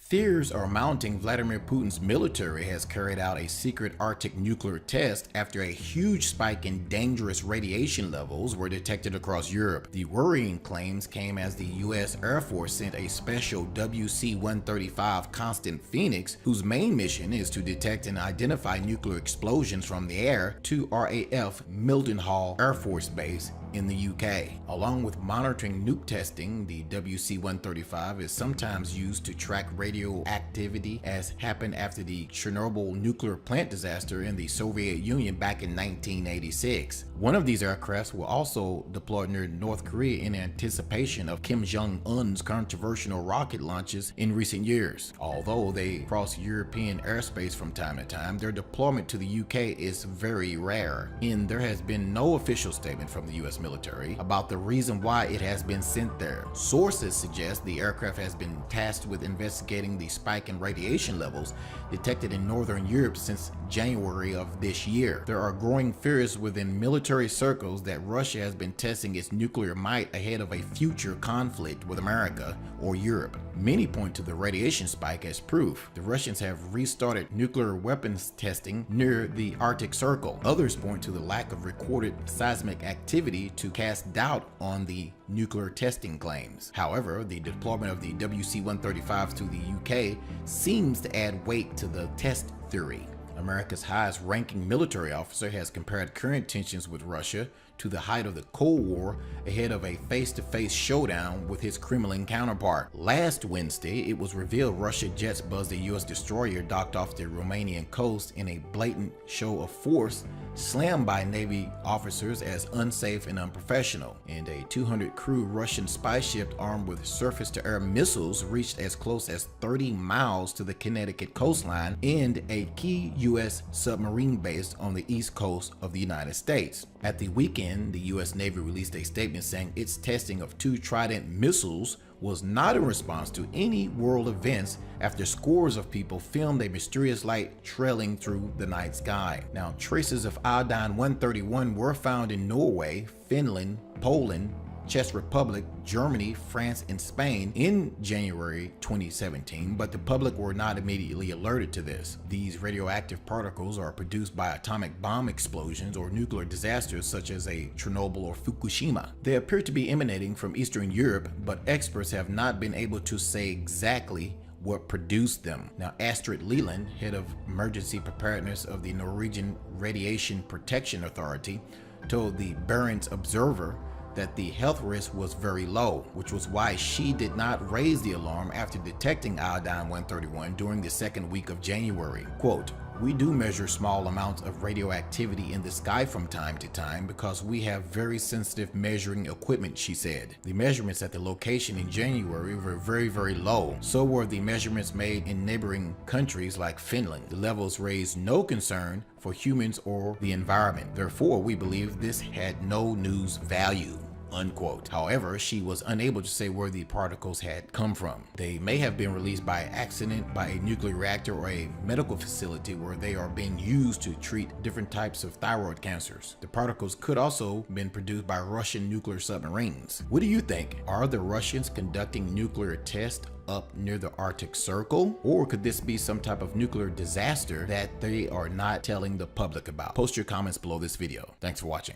Fears are mounting. Vladimir Putin's military has carried out a secret Arctic nuclear test after a huge spike in dangerous radiation levels were detected across Europe. The worrying claims came as the U.S. Air Force sent a special WC-135 Constant Phoenix, whose main mission is to detect and identify nuclear explosions from the air, to RAF Mildenhall Air Force Base in the UK. Along with monitoring nuke testing, the WC-135 is sometimes used to track radioactivity, as happened after the Chernobyl nuclear plant disaster in the Soviet Union back in 1986. One of these aircrafts will also deploy near North Korea in anticipation of Kim Jong-un's controversial rocket launches in recent years. Although they cross European airspace from time to time, their deployment to the UK is very rare, and there has been no official statement from the US military about the reason why it has been sent there. Sources suggest the aircraft has been tasked with investigating the spike in radiation levels detected in Northern Europe since January of this year. There are growing fears within military circles that Russia has been testing its nuclear might ahead of a future conflict with America or Europe. Many point to the radiation spike as proof. The Russians have restarted nuclear weapons testing near the Arctic Circle. Others point to the lack of recorded seismic activity to cast doubt on the nuclear testing claims. However, the deployment of the WC-135 to the UK seems to add weight to the test theory. America's highest ranking military officer has compared current tensions with Russia to the height of the Cold War ahead of a face-to-face showdown with his Kremlin counterpart. Last Wednesday, it was revealed Russian jets buzzed a U.S. destroyer docked off the Romanian coast in a blatant show of force, slammed by Navy officers as unsafe and unprofessional. And a 200-crew Russian spy ship armed with surface-to-air missiles reached as close as 30 miles to the Connecticut coastline and a key U.S. submarine base on the east coast of the United States. At the weekend, the U.S. Navy released a statement saying its testing of 2 Trident missiles was not in response to any world events after scores of people filmed a mysterious light trailing through the night sky. Now, traces of iodine-131 were found in Norway, Finland, Poland, Czech Republic, Germany, France, and Spain in January 2017, but the public were not immediately alerted to this. These radioactive particles are produced by atomic bomb explosions or nuclear disasters such as a Chernobyl or Fukushima. They appear to be emanating from Eastern Europe, but experts have not been able to say exactly what produced them. Now, Astrid Leland, head of emergency preparedness of the Norwegian Radiation Protection Authority, told the Barents Observer that the health risk was very low, which was why she did not raise the alarm after detecting iodine-131 during the second week of January. Quote, "We do measure small amounts of radioactivity in the sky from time to time because we have very sensitive measuring equipment," she said. The measurements at the location in January were very low. So were the measurements made in neighboring countries like Finland. The levels raised no concern for humans or the environment. Therefore, we believe this had no news value. Unquote. However, she was unable to say where the particles had come from. They may have been released by accident by a nuclear reactor or a medical facility where they are being used to treat different types of thyroid cancers. The particles could also have been produced by Russian nuclear submarines. What do you think? Are the Russians conducting nuclear tests up near the Arctic Circle? Or could this be some type of nuclear disaster that they are not telling the public about? Post your comments below this video. Thanks for watching.